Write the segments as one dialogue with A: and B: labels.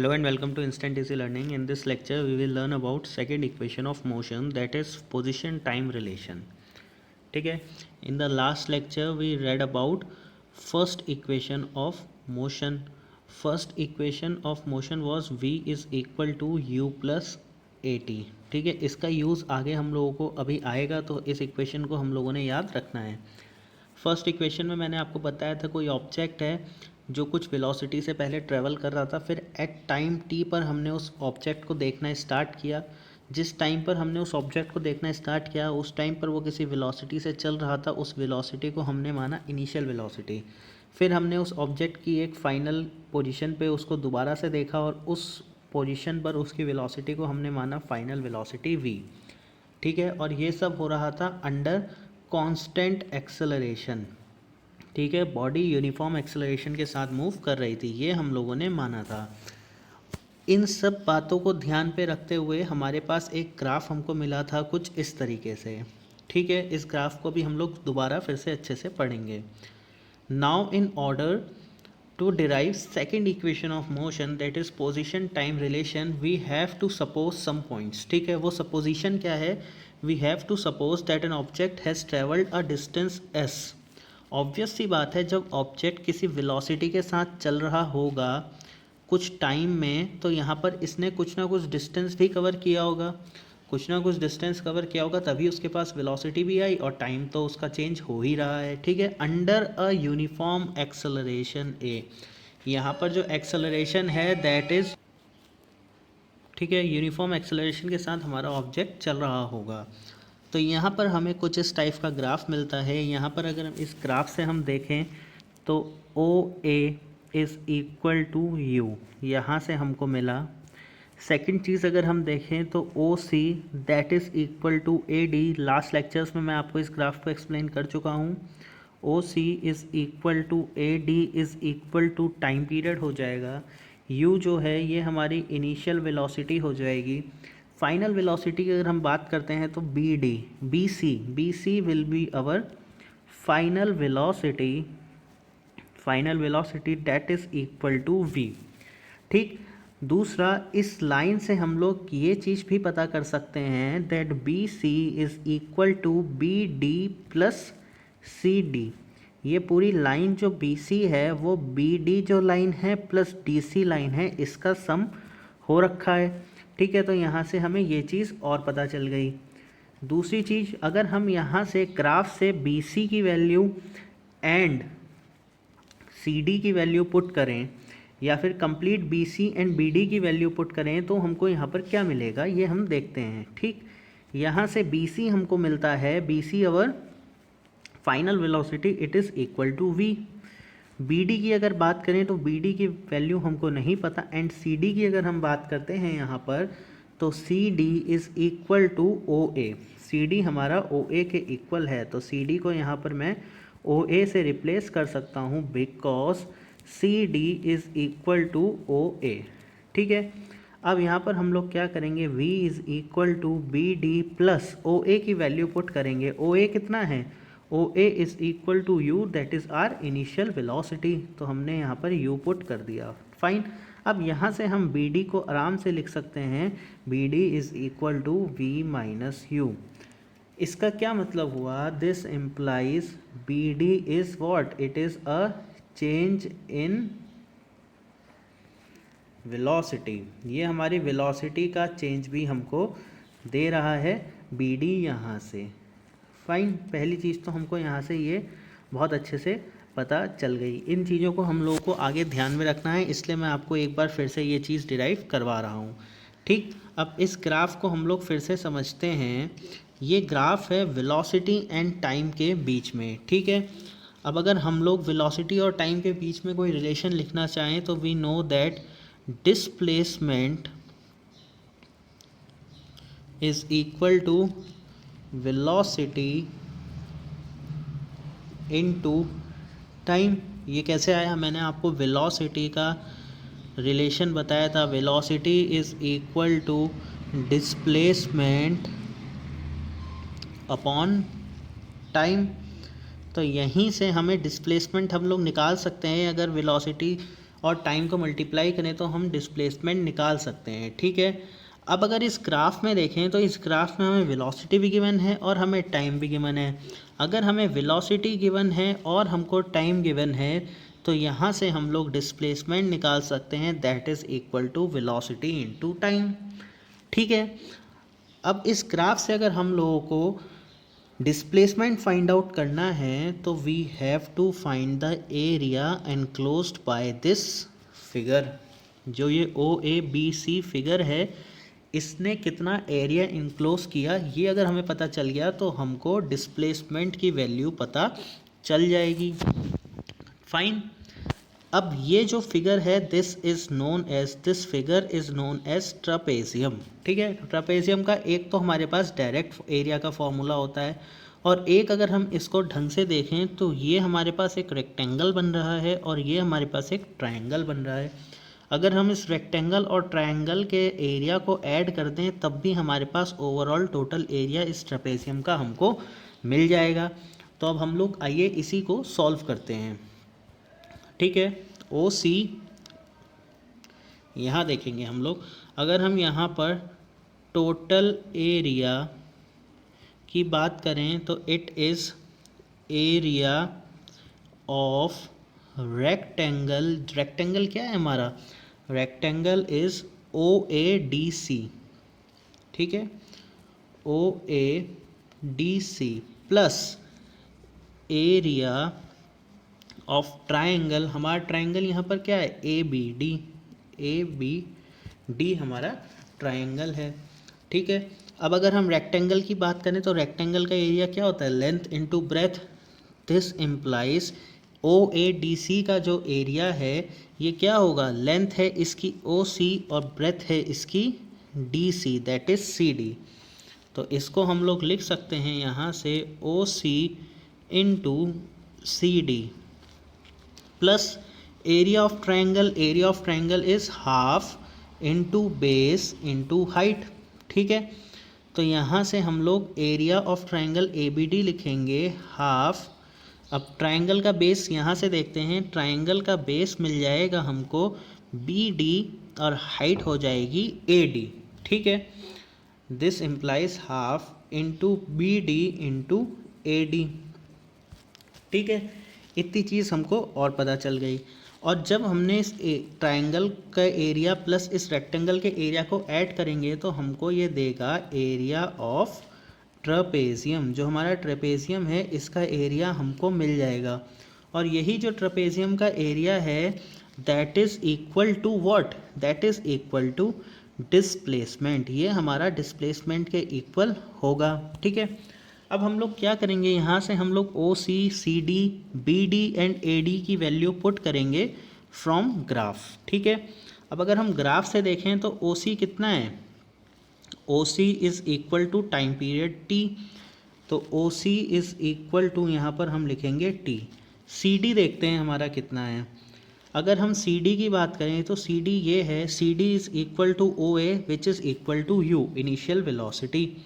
A: Hello and welcome to Instant Easy Learning. In this lecture, we will learn about second equation of motion, that is position time relation. ठीक है. In the last lecture, we read about first equation of motion. First equation of motion was v is equal to u plus at. ठीक है. इसका use आगे हम लोगों को अभी आएगा, तो इस इक्वेशन को हम लोगों ने याद रखना है. फर्स्ट इक्वेशन में मैंने आपको बताया था कोई ऑब्जेक्ट है जो कुछ वेलोसिटी से पहले ट्रेवल कर रहा था, फिर एट टाइम टी पर हमने उस ऑब्जेक्ट को देखना स्टार्ट किया. जिस टाइम पर हमने उस ऑब्जेक्ट को देखना स्टार्ट किया उस टाइम पर वो किसी वेलोसिटी से चल रहा था. उस वेलोसिटी को हमने माना इनिशियल वेलोसिटी. फिर हमने उस ऑब्जेक्ट की एक फाइनल पोजीशन पे उसको दोबारा से देखा और उस पोजीशन पर उसकी वेलोसिटी को हमने माना फाइनल वेलोसिटी v. ठीक है. और ये सब हो रहा था अंडर कांस्टेंट एक्सेलरेशन. ठीक है. बॉडी यूनिफॉर्म एक्सेलरेशन के साथ मूव कर रही थी, ये हम लोगों ने माना था. इन सब बातों को ध्यान पे रखते हुए हमारे पास एक ग्राफ हमको मिला था कुछ इस तरीके से. ठीक है. इस ग्राफ को भी हम लोग दोबारा फिर से अच्छे से पढ़ेंगे. Now in order to derive second equation of motion, that is position time relation, we have to suppose some points. ठीक है. वो supposition क्या है? We have to suppose that an object has traveled a distance s. Obvious सी बात है, जब object किसी वेलोसिटी के साथ चल रहा होगा कुछ टाइम में, तो यहाँ पर इसने कुछ ना कुछ डिस्टेंस भी कवर किया होगा. कुछ ना कुछ डिस्टेंस कवर किया होगा तभी उसके पास वेलोसिटी भी आई और टाइम तो उसका चेंज हो ही रहा है. ठीक है. अंडर अ यूनिफॉर्म एक्सेलरेशन ए, यहाँ पर जो एक्सेलरेशन है दैट इज़, ठीक है, यूनिफॉर्म एक्सेलरेशन के साथ हमारा ऑब्जेक्ट चल रहा होगा. तो यहाँ पर हमें कुछ इस टाइप का ग्राफ मिलता है. यहाँ पर अगर हम इस ग्राफ से हम देखें तो O A is equal to u, यहाँ से हमको मिला. सेकंड चीज़ अगर हम देखें तो O C that is equal to A D. Last lectures में मैं आपको इस ग्राफ को एक्सप्लेन कर चुका हूँ. O C is equal to A D is equal to time period हो जाएगा. यू जो है ये हमारी इनिशियल वेलोसिटी हो जाएगी. फाइनल वेलोसिटी की अगर हम बात करते हैं तो B D B C will be our final velocity that is equal to V. ठीक. दूसरा, इस लाइन से हम लोग ये चीज़ भी पता कर सकते हैं that B C is equal to B D plus C D. ये पूरी लाइन जो बी सी है वो बी डी जो लाइन है प्लस डी सी लाइन है, इसका सम हो रखा है. ठीक है. तो यहाँ से हमें ये चीज़ और पता चल गई. दूसरी चीज़, अगर हम यहाँ से ग्राफ से बी सी की वैल्यू एंड सी डी की वैल्यू पुट करें या फिर complete B C and B D की वैल्यू पुट करें तो हमको यहाँ पर क्या मिलेगा ये हम देखते हैं. ठीक. यहाँ से बी सी हमको मिलता है, B C our final velocity, it is equal to V. B D की अगर बात करें तो बी डी की वैल्यू हमको नहीं पता. एंड सी डी की अगर हम बात करते हैं यहाँ पर तो C D is equal to O A. C D हमारा ओ ए के इक्वल है, तो सी डी को यहाँ पर मैं ओ ए से रिप्लेस कर सकता हूँ because C D is equal to O A. ठीक है. अब यहाँ पर हम लोग क्या करेंगे, v is equal to B D plus O A की वैल्यू पुट करेंगे. ओ ए कितना है, O A is equal to u that is our initial velocity. तो हमने यहाँ पर u पुट कर दिया. फाइन. अब यहाँ से हम बी डी को आराम से लिख सकते हैं, B D is equal to V minus U. इसका क्या मतलब हुआ, this implies B D is what, it is a change in velocity. ये हमारी वेलोसिटी का चेंज भी हमको दे रहा है बी डी यहाँ से. फाइन. पहली चीज़ तो हमको यहाँ से ये बहुत अच्छे से पता चल गई. इन चीज़ों को हम लोगों को आगे ध्यान में रखना है, इसलिए मैं आपको एक बार फिर से ये चीज़ डिराइव करवा रहा हूँ. ठीक. अब इस ग्राफ को हम लोग फिर से समझते हैं. ये ग्राफ है वेलोसिटी एंड टाइम के बीच में. ठीक है. अब अगर हम लोग वेलोसिटी और टाइम के बीच में कोई रिलेशन लिखना चाहें तो we know that displacement is equal to velocity into time. ये कैसे आया, मैंने आपको वेलोसिटी का रिलेशन बताया था. Velocity is equal to displacement upon time. तो यहीं से हमें डिस्प्लेसमेंट हम लोग निकाल सकते हैं. अगर वेलोसिटी और टाइम को मल्टीप्लाई करें तो हम डिस्प्लेसमेंट निकाल सकते हैं, ठीक है। अब अगर इस ग्राफ में देखें तो इस ग्राफ में हमें वेलोसिटी भी गिवन है और हमें टाइम भी गिवन है। अगर हमें वेलोसिटी गिवन है और हमको टाइम गिवन है तो यहाँ से हम लोग डिस्प्लेसमेंट निकाल सकते हैं, that is equal to velocity into time, ठीक है। अब इस ग्राफ से अगर हम लोगों को डिस्प्लेसमेंट फाइंड आउट करना है तो we have to find the area enclosed by this figure. जो ये OABC फिगर है, इसने कितना एरिया इनक्लोज किया, ये अगर हमें पता चल गया तो हमको डिस्प्लेसमेंट की वैल्यू पता चल जाएगी। फाइन। अब ये जो फिगर है this figure is known as trapezium, ठीक है। ट्रापेजियम का एक तो हमारे पास डायरेक्ट एरिया का फॉर्मूला होता है और एक अगर हम इसको ढंग से देखें तो ये हमारे पास एक रेक्टेंगल बन रहा है और ये हमारे पास एक ट्रायंगल बन रहा है। अगर हम इस रेक्टेंगल और ट्रायंगल के एरिया को ऐड कर दें तब भी हमारे पास ओवरऑल टोटल एरिया इस ट्रापेजियम का हमको मिल जाएगा। तो अब हम लोग आइए इसी को सॉल्व करते हैं, ठीक है। OC यहाँ देखेंगे हम लोग, अगर हम यहाँ पर टोटल एरिया की बात करें तो it is area of rectangle. Rectangle क्या है हमारा? रेक्टेंगल इज़ OADC, ठीक है। OADC plus area of triangle, हमारा ट्रायंगल यहाँ पर क्या है? ABD हमारा ट्रायंगल है, ठीक है। अब अगर हम रेक्टेंगल की बात करें तो रेक्टेंगल का एरिया क्या होता है? Length into breadth. This implies OADC का जो एरिया है ये क्या होगा? लेंथ है इसकी OC और ब्रेथ है इसकी DC, दैट इज CD। तो इसको हम लोग लिख सकते हैं यहाँ से OC into CD plus area of triangle is half into base into height, ठीक है। तो यहाँ से हम लोग एरिया ऑफ ट्रायंगल ABD लिखेंगे हाफ। अब ट्रायंगल का बेस यहाँ से देखते हैं, ट्रायंगल का बेस मिल जाएगा हमको BD और हाइट हो जाएगी AD, ठीक है। This implies half into BD into AD, ठीक है। इतनी चीज़ हमको और पता चल गई। और जब हमने इस ट्रायंगल का एरिया प्लस इस रेक्टेंगल के एरिया को ऐड करेंगे तो हमको ये देगा एरिया ऑफ ट्रापेजियम। जो हमारा ट्रापेजियम है इसका एरिया हमको मिल जाएगा और यही जो ट्रापेजियम का एरिया है that is equal to what? That is equal to displacement. ये हमारा डिस्प्लेसमेंट के इक्वल होगा, ठीक है। अब हम लोग क्या करेंगे, यहाँ से हम लोग OC, CD, BD and AD की वैल्यू पुट करेंगे फ्रॉम ग्राफ, ठीक है। अब अगर हम ग्राफ से देखें तो OC कितना है? OC is equal to time period T, तो OC इज़ इक्वल टू यहाँ पर हम लिखेंगे T। CD देखते हैं हमारा कितना है। अगर हम CD की बात करें तो CD ये है, CD is equal to OA which is equal to U, initial velocity,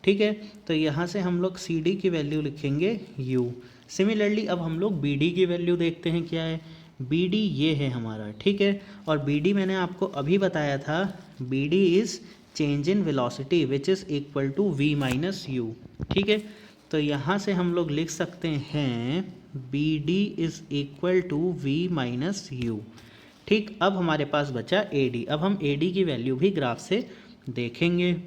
A: ठीक है। तो यहाँ से हम लोग CD की वैल्यू लिखेंगे U। सिमिलरली अब हम लोग BD की वैल्यू देखते हैं क्या है। BD ये है हमारा, ठीक है। और BD मैंने आपको अभी बताया था, BD is change in velocity which is equal to V minus U, ठीक है। तो यहाँ से हम लोग लिख सकते हैं BD is equal to V minus U, ठीक। अब हमारे पास बचा AD। अब हम AD की वैल्यू भी ग्राफ से देखेंगे।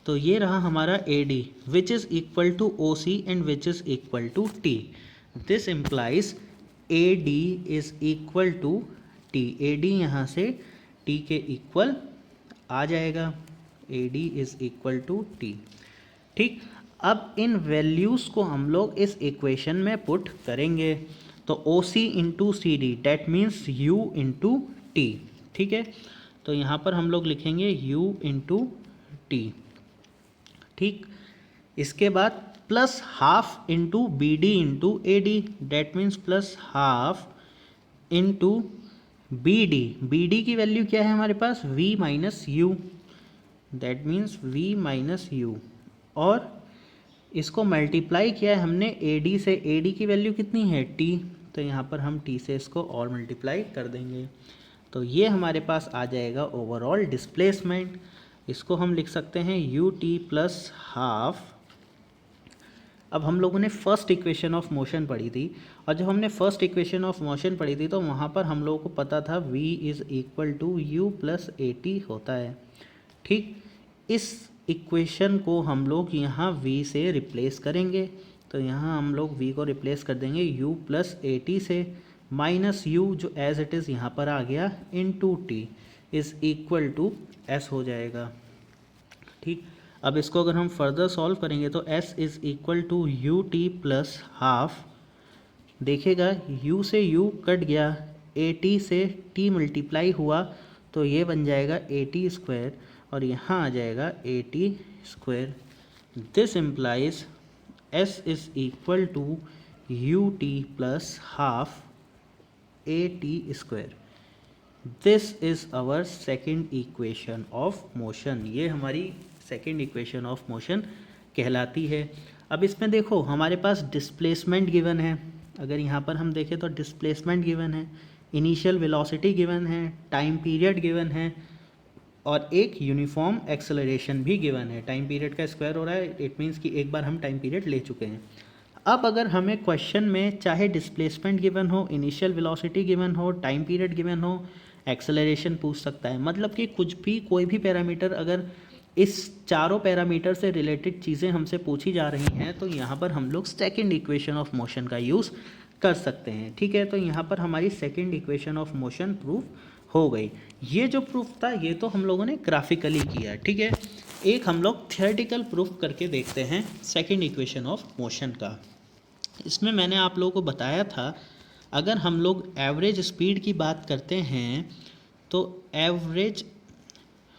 A: तो ये रहा हमारा AD which is equal to OC and which is equal to T। This implies AD is equal to T। AD यहाँ से T के इक्वल आ जाएगा, AD is equal to T, ठीक। अब इन वैल्यूज़ को हम लोग इस इक्वेशन में पुट करेंगे। तो OC into CD that means U into T, ठीक है। तो यहाँ पर हम लोग लिखेंगे U इंटू T, ठीक। इसके बाद plus half into BD into AD that means plus half into BD की वैल्यू क्या है हमारे पास? V minus U, that means V minus U। और इसको मल्टीप्लाई किया है हमने AD से। AD की वैल्यू कितनी है? T, तो यहाँ पर हम t से इसको और मल्टीप्लाई कर देंगे, तो ये हमारे पास आ जाएगा ओवरऑल डिस्प्लेसमेंट। इसको हम लिख सकते हैं यू टी प्लस हाफ। अब हम लोगों ने फर्स्ट इक्वेशन ऑफ मोशन पढ़ी थी, और जब हमने फर्स्ट इक्वेशन ऑफ मोशन पढ़ी थी तो वहाँ पर हम लोगों को पता था v is equal to U plus A T होता है। ठीक, इस इक्वेशन को हम लोग यहाँ v से रिप्लेस करेंगे, तो यहाँ हम लोग v को रिप्लेस कर देंगे u प्लस ए टी से, माइनस u जो एज इट इज़ यहाँ पर आ गया in to T is equal to s हो जाएगा। ठीक, अब इसको अगर हम फर्दर सॉल्व करेंगे तो s is equal to U T plus half. देखिएगा u से u कट गया, ए टी से t मल्टीप्लाई हुआ, तो ये बन जाएगा ए टी स्क्वायर, और यहाँ आ जाएगा A T square. This implies s is equal to U T plus half A T square. This is our second equation of motion. ये हमारी सेकेंड इक्वेशन ऑफ मोशन कहलाती है। अब इसमें देखो हमारे पास डिस्प्लेसमेंट गिवन है, अगर यहाँ पर हम देखें तो डिस्प्लेसमेंट गिवन है, इनिशियल वेलोसिटी गिवन है, टाइम पीरियड गिवन है, और एक यूनिफॉर्म एक्सेलरेशन भी गिवन है। टाइम पीरियड का स्क्वायर हो रहा है, इट मीन्स कि एक बार हम टाइम पीरियड ले चुके हैं। अब अगर हमें क्वेश्चन में चाहे डिस्प्लेसमेंट गिवन हो, इनिशियल वेलोसिटी गिवन हो, टाइम पीरियड गिवन हो, एक्सेलरेशन पूछ सकता है, मतलब कि कुछ भी कोई भी पैरामीटर अगर इस चारों पैरामीटर से रिलेटेड चीज़ें हमसे पूछी जा रही हैं तो यहाँ पर हम लोग सेकेंड इक्वेशन ऑफ मोशन का यूज़ कर सकते हैं। ठीक है, तो यहाँ पर हमारी second equation of motion proof हो गई। ये जो प्रूफ था ये तो हम लोगों ने ग्राफिकली किया। ठीक है, एक हम लोग थियोरेटिकल प्रूफ करके देखते हैं सेकेंड इक्वेशन ऑफ मोशन का। इसमें मैंने आप लोगों को बताया था, अगर हम लोग एवरेज स्पीड की बात करते हैं तो एवरेज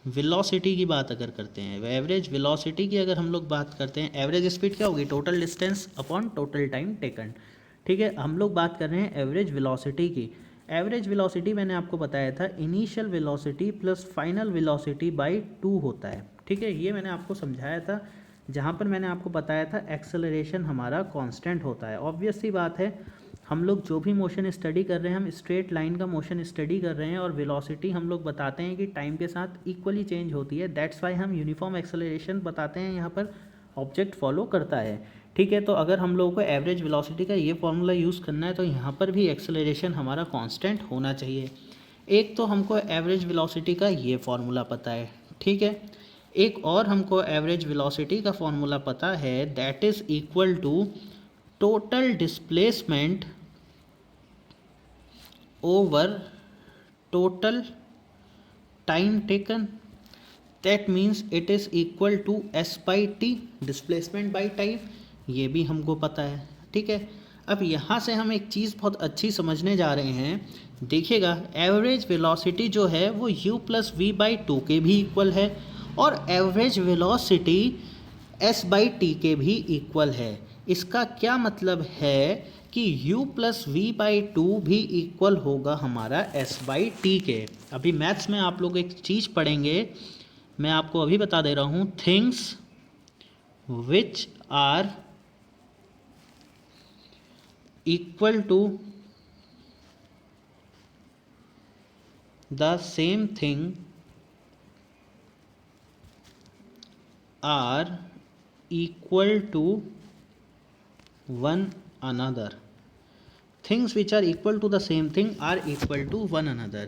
A: वेलोसिटी की बात अगर करते हैं, एवरेज वेलोसिटी की अगर हम लोग बात करते हैं, एवरेज स्पीड क्या होगी, total distance upon total time taken. ठीक है, हम लोग बात कर रहे हैं एवरेज वेलोसिटी की। एवरेज वेलोसिटी मैंने आपको बताया था initial velocity plus final velocity by 2 होता है। ठीक है, ये मैंने आपको समझाया था, जहाँ पर मैंने आपको बताया था एक्सेलरेशन हमारा कांस्टेंट होता है। ऑब्वियस सी बात है, हम लोग जो भी मोशन स्टडी कर रहे हैं, हम स्ट्रेट लाइन का मोशन स्टडी कर रहे हैं, और वेलोसिटी हम लोग बताते हैं कि टाइम के साथ इक्वली चेंज होती है। दैट्स वाई हम यूनिफॉर्म एक्सेलरेशन बताते हैं, यहाँ पर ऑब्जेक्ट फॉलो करता है। ठीक है, तो अगर हम लोगों को एवरेज वेलोसिटी का ये फॉर्मूला यूज़ करना है तो यहाँ पर भी एक्सेलरेशन हमारा कांस्टेंट होना चाहिए। एक तो हमको एवरेज वेलोसिटी का ये फार्मूला पता है। ठीक है, एक और हमको एवरेज वेलोसिटी का फार्मूला पता है, that is equal to total displacement over total time taken. That means it is equal to S by T, displacement by time, ये भी हमको पता है। ठीक है, अब यहाँ से हम एक चीज़ बहुत अच्छी समझने जा रहे हैं। देखिएगा, एवरेज वेलोसिटी जो है वो u प्लस वी बाई 2 के भी इक्वल है, और average velocity s by T के भी इक्वल है। इसका क्या मतलब है कि u प्लस वी बाई 2 भी इक्वल होगा हमारा s बाई टी के। अभी मैथ्स में आप लोग एक चीज़ पढ़ेंगे, मैं आपको अभी बता दे रहा हूँ, things which are equal to the same thing are equal to one another. Things which are equal to the same thing are equal to one another.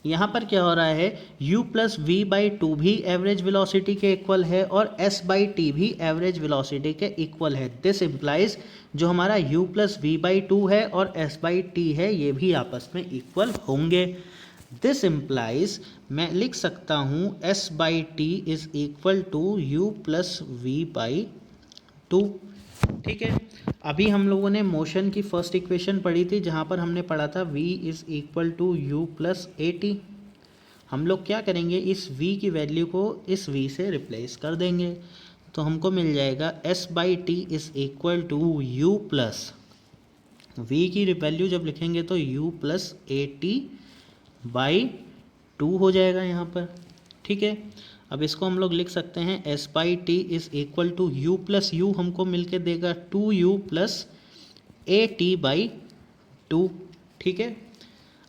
A: यहाँ पर क्या हो रहा है, u प्लस वी बाई 2 भी एवरेज वेलोसिटी के equal है, और s बाई टी भी एवरेज वेलोसिटी के इक्वल है। दिस इम्प्लाइज जो हमारा u प्लस वी बाई 2 है और s बाई टी है, ये भी आपस में इक्वल होंगे। दिस इम्प्लाइज मैं लिख सकता हूँ s by T is equal to U plus V by 2। ठीक है, अभी हम लोगों ने मोशन की फर्स्ट इक्वेशन पढ़ी थी, जहाँ पर हमने पढ़ा था v is equal to U plus A T. हम लोग क्या करेंगे, इस v की वैल्यू को इस v से रिप्लेस कर देंगे, तो हमको मिल जाएगा s by T is equal to U plus v की वैल्यू जब लिखेंगे तो u plus A T by 2 हो जाएगा यहाँ पर। ठीक है, अब इसको हम लोग लिख सकते हैं s by T is equal to U plus U हमको मिल के देगा 2u plus A T by 2, ठीक है।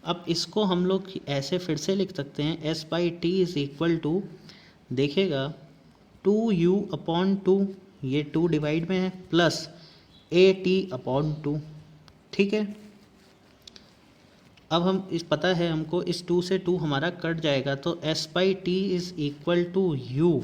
A: अब इसको हम लोग ऐसे फिर से लिख सकते हैं, S by T is equal to, देखिएगा 2u/2, ये 2 डिवाइड में है, प्लस AT/2, ठीक है। अब हम इस पता है हमको, इस 2 से 2 हमारा कट जाएगा, तो S by T is equal to U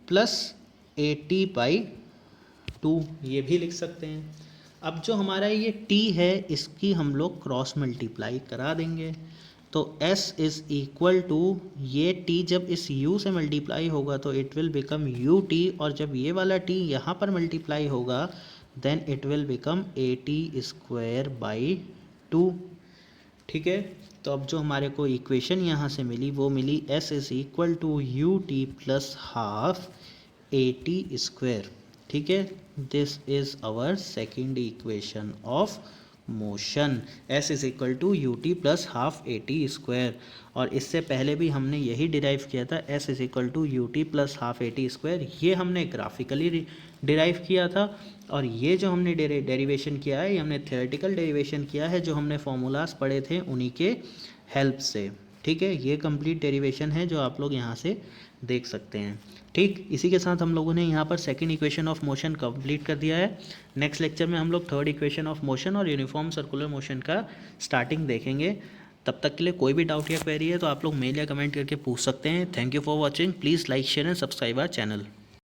A: plus AT/2, ये भी लिख सकते हैं। अब जो हमारा ये t है इसकी हम लोग क्रॉस मल्टीप्लाई करा देंगे, तो s इज़ इक्वल टू, ये t जब इस u से मल्टीप्लाई होगा तो इट विल बिकम ut, और जब ये वाला t यहाँ पर मल्टीप्लाई होगा then it will become AT²/2, ठीक है। तो अब जो हमारे को इक्वेशन यहाँ से मिली वो मिली s is equal to ut plus half AT², ठीक है। This is our second equation of motion, s is equal to ut plus half AT², और इससे पहले भी हमने यही डिराइव किया था, s is equal to ut plus half AT², ये हमने ग्राफिकली डिराइव किया था, और ये जो हमने डेरिवेशन किया है ये हमने थ्योरेटिकल डेरिवेशन किया है, जो हमने फॉर्मूलाज पढ़े थे उन्हीं के हेल्प से, ठीक है। ये कंप्लीट डेरिवेशन है जो आप लोग यहाँ से देख सकते हैं, ठीक। इसी के साथ हम लोगों ने यहाँ पर second equation of motion complete कर दिया है। नेक्स्ट लेक्चर में हम लोग थर्ड इक्वेशन ऑफ मोशन और यूनिफॉर्म सर्कुलर मोशन का स्टार्टिंग देखेंगे। तब तक के लिए कोई भी डाउट या क्वेरी है तो आप लोग मेल या कमेंट करके पूछ सकते हैं। Thank you for watching, please like share and subscribe our channel.